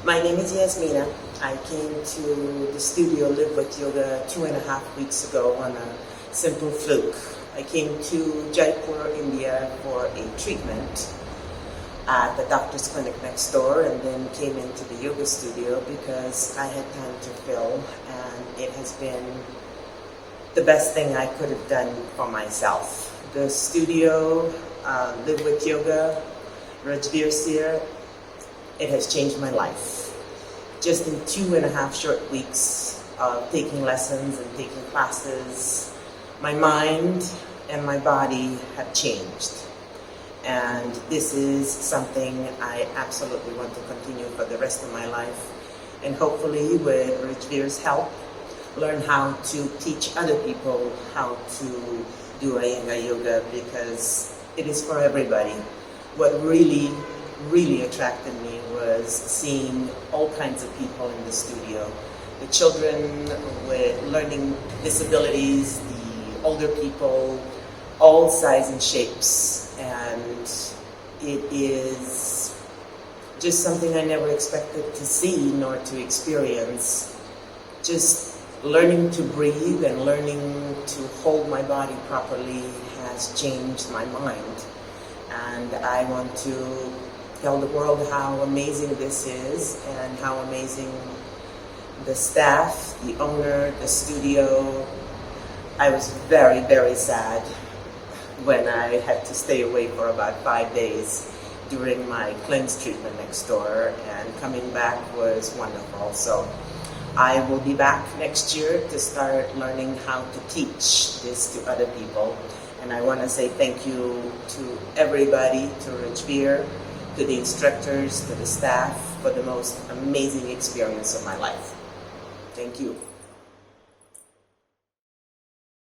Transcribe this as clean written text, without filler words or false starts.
My name is Jasmina. I came to the studio Live with Yoga 2.5 weeks ago on a simple fluke. I came to Jaipur, India for a treatment at the doctor's clinic next door, and then came into the yoga studio because I had time to fill, and it has been the best thing I could have done for myself. The studio, Live with Yoga, Rajveer Sir, it has changed my life. Just in 2.5 short weeks of taking lessons and taking classes, my mind and my body have changed. And this is something I absolutely want to continue for the rest of my life. And hopefully with Rajveer's help, learn how to teach other people how to do Iyengar yoga, because it is for everybody. What really attracted me was seeing all kinds of people in the studio. The children with learning disabilities, the older people, all sizes and shapes. And it is just something I never expected to see nor to experience. Just learning to breathe and learning to hold my body properly has changed my mind. And I want to tell the world how amazing this is and how amazing the staff, the owner, the studio. I was very sad when I had to stay away for about 5 days during my cleanse treatment next door, and coming back was wonderful. So I will be back next year to start learning how to teach this to other people. And I want to say thank you to everybody, to Rajveer, to the instructors, to the staff, for the most amazing experience of my life. Thank you.